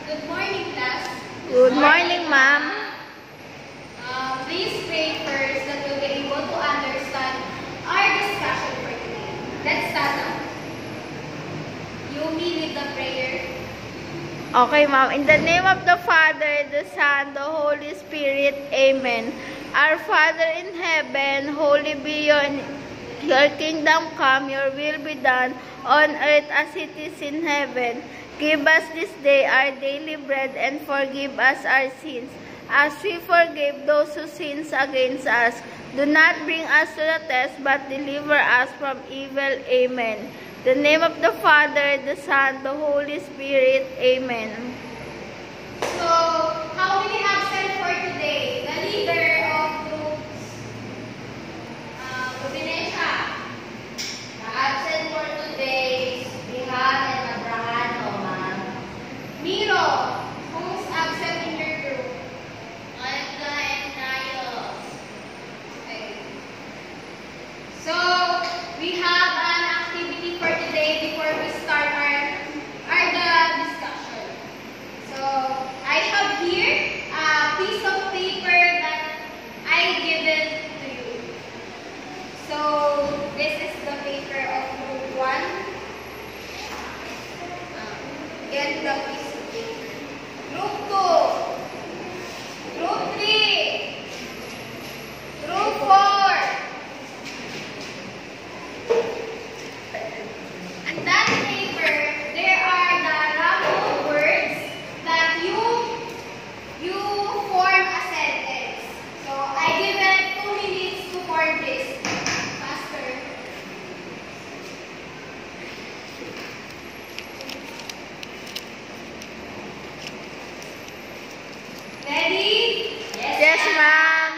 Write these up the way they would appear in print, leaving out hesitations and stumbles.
Good morning, class. Good morning, ma'am. Please pray first that you'll be able to understand our discussion for today. Let's start now. You may lead the prayer. Okay, ma'am. In the name of the Father, the Son, the Holy Spirit. Amen. Our Father in heaven, holy be your kingdom come, your will be done on earth as it is in heaven. Give us this day our daily bread and forgive us our sins, as we forgive those who sin against us. Do not bring us to the test, but deliver us from evil. Amen. In the name of the Father, the Son, the Holy Spirit. Amen. So, how many absent for today? The leader of groups, Rubinesha. The absent for today is Bihan and Abrahano, ma'am. Miro, who's absent in your group? Olga and Niles. Okay. So, we have an activity for today before we start our discussion. So, I have here a piece of paper that I given to you. So, this is the paper of group 1. Get the piece of paper. Group 2. Group 3. Group 4. And that paper, there are the random words that you form a sentence. So I give it 2 minutes to form this. Faster. Ready? Yes, ma'am.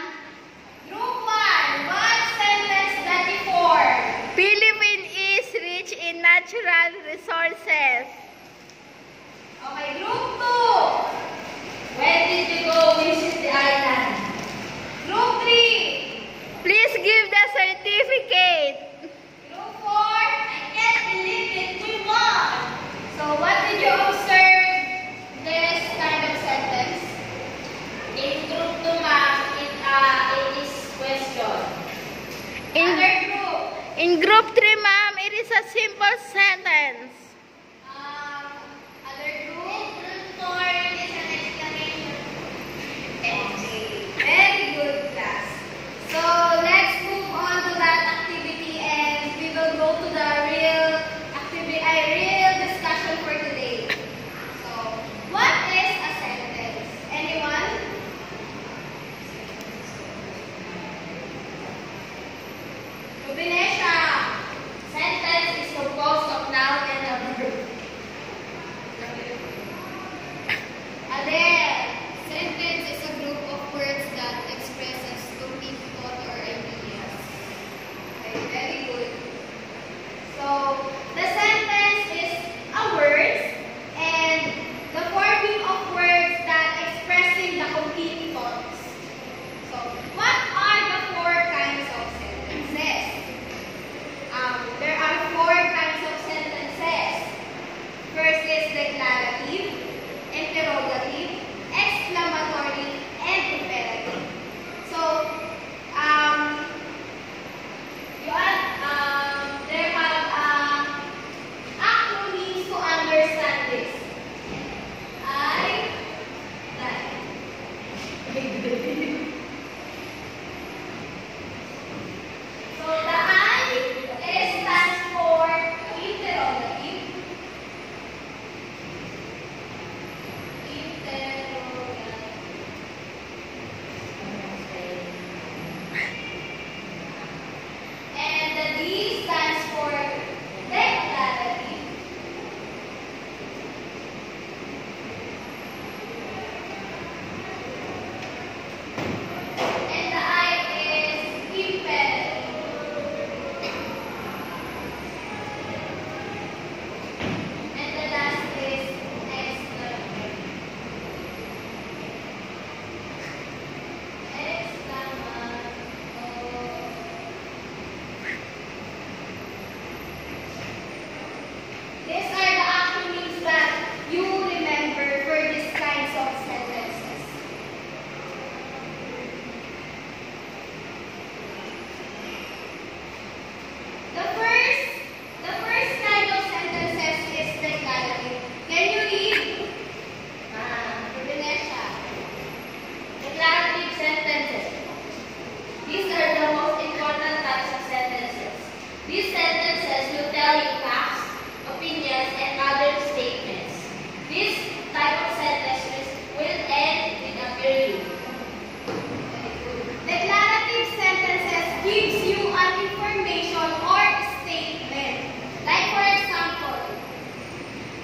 Group 1. What sentence that you form? Philippines is rich in natural resources. Okay, group 2. When did you go visit the island? Group 3. Please give the certificate. Group 4. I can't believe it, we won. So what did you observe this kind of sentence? In group 2, ma'am, it is question. Other group. In group 3, ma'am, it is a simple sentence. Other group. Group 4 is an exclamation. Okay. Very good, class. So let's move on to that activity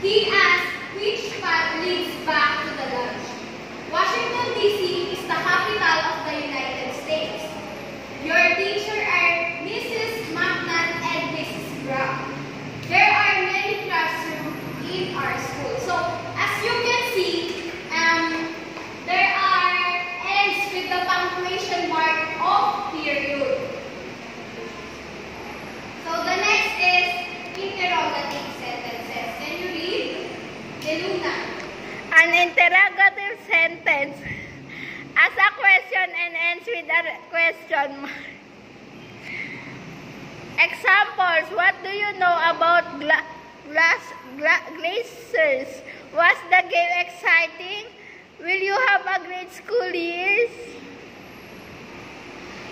He asked which path leads back to the lodge. Washington, D.C. is the capital of the United States. Your teacher are Mrs. McNutt and Mrs. Brown. There are many classrooms in our school. So, as you can see, there are ends with the punctuation mark of period. So, the next is interrogative sentences. Can you read? Deluna. An interrogative sentence as a question and ends with a question mark. Examples: what do you know about glaciers? Was the game exciting? Will you have a great school years?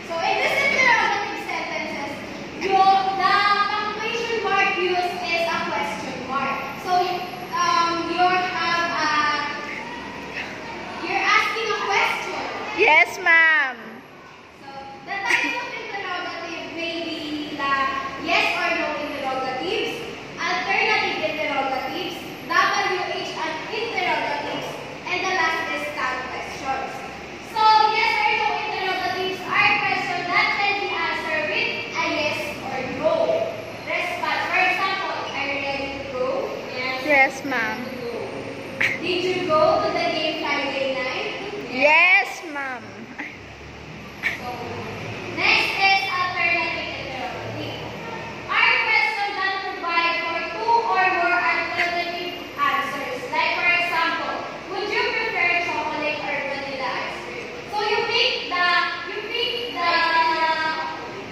So in this interrogative sentences, the punctuation mark used is a question mark. So you're asking a question. Yes, ma'am. So the type of interrogative may be the yes or no interrogatives, alternative interrogatives, WH and interrogatives, and the last is stand questions. So yes or no interrogatives are questions that can be answered with a yes or no response. For example, are you ready to go? Yes, ma'am. Did you go to the game Friday night? Yes, ma'am. So, next is alternative interrogative. Are questions that provide for two or more alternative answers? Like for example, would you prefer chocolate or vanilla ice cream? So you pick the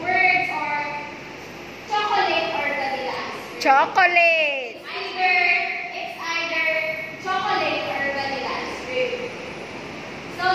words or chocolate or vanilla ice cream. Chocolate. It's either chocolate or vanilla ice cream. So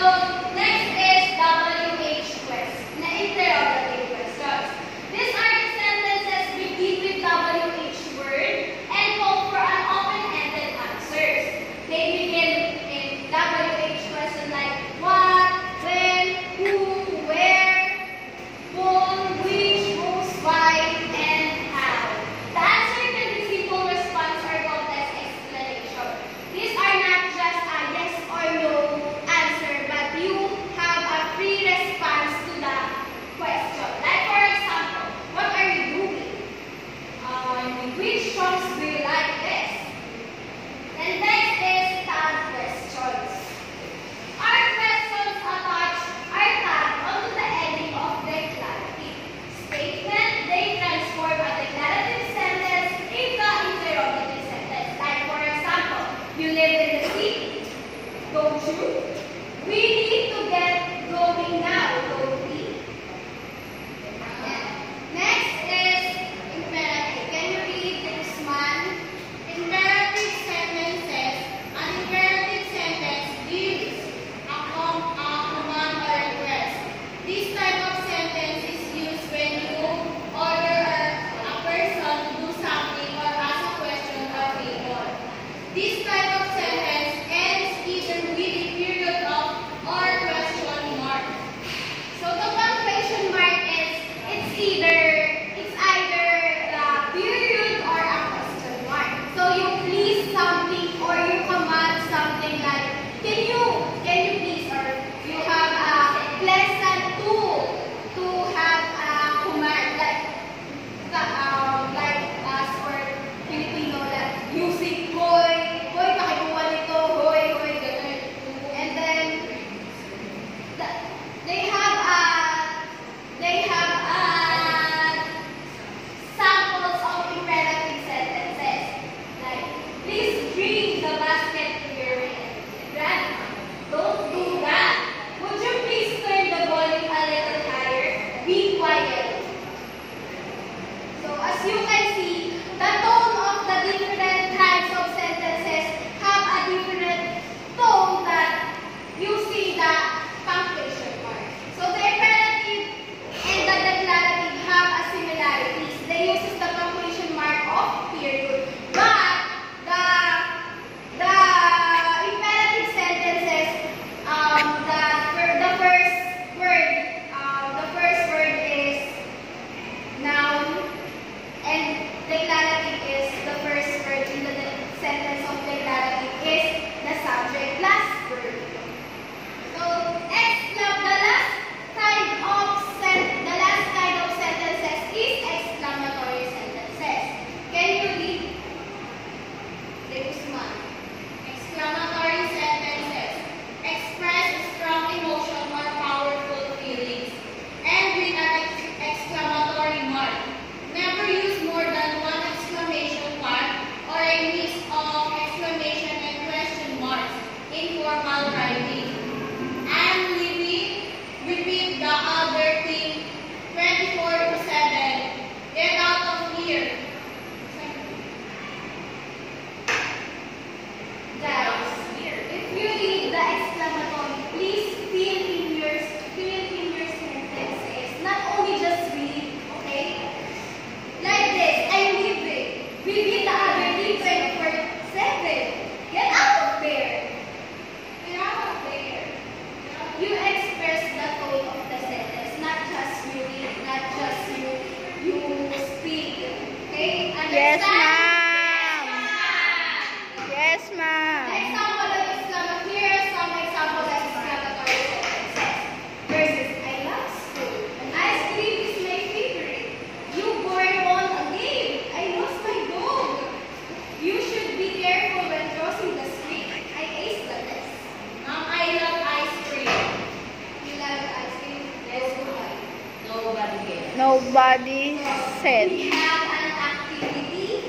Nobody said. We have an activity,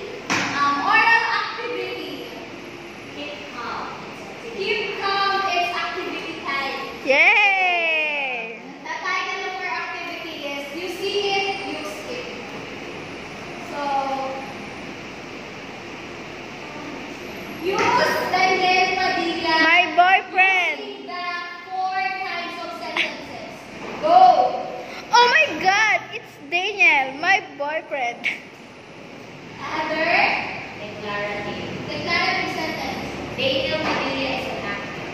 oral activity. Keep calm. Keep calm is activity time. Yay! The title of our activity is You See It, You Skip. So, use Daniel Padilla. My boyfriend. Using the 4 kinds of sentences. Go! Oh my God! It's Daniel, my boyfriend. Other declarative. Declarative sentence. Daniel Padilla is an actor.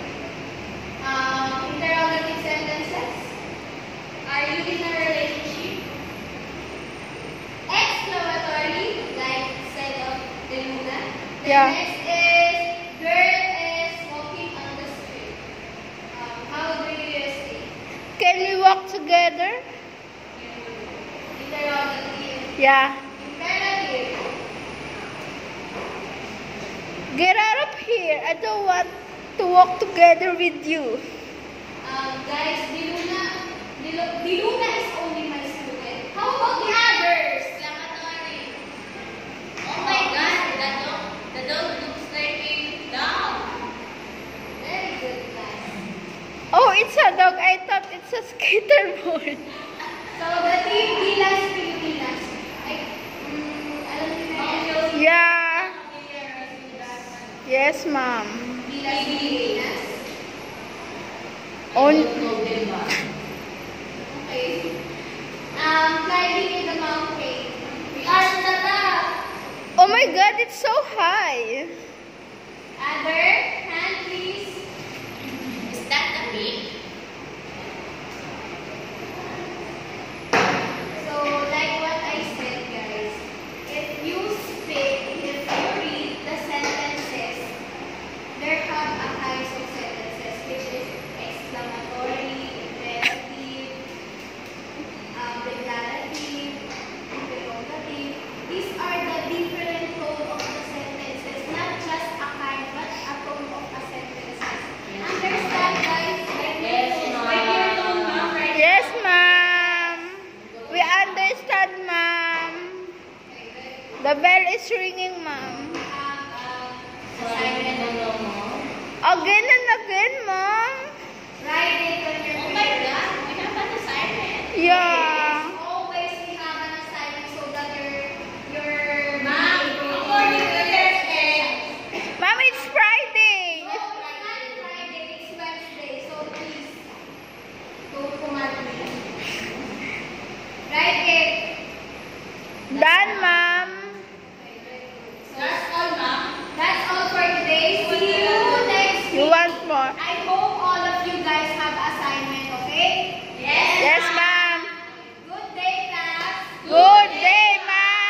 Interrogative sentences. Are you in a relationship? Exclamatory, like said of De Luna. The Yeah. next is girl is walking on the street. How do you say? Can we walk together? Interrogative. Yeah. Imperative. Get out of here. I don't want to walk together with you. Guys, De Luna is only my student. How about the others? Exclamatory. Oh my God, the dog looks like a dog. Very good, guys. Oh, it's a dog. I thought it's a skateboard. So the team Gilas Pilipinas. Alam niyo na yan? Yeah. Yes, ma'am. Gilas Pilipinas. On. Okay. Climbing in the mountain. We are on the top. Oh my God, it's so high. Other hand, please. Is that the peak? So, like what I said, guys, if you read the sentences, there have a kinds of sentences, which is exclamatory, imperative, declarative, interrogative. These are the different tone of the sentences, not just a kind, but a tone of the sentences. Understand, guys? Yes, ma'am. We understand, ma'am. The bell is ringing, ma'am. Assignment. Again and again, mom. Write it on your paper. Oh my God, we have an assignment. Yeah.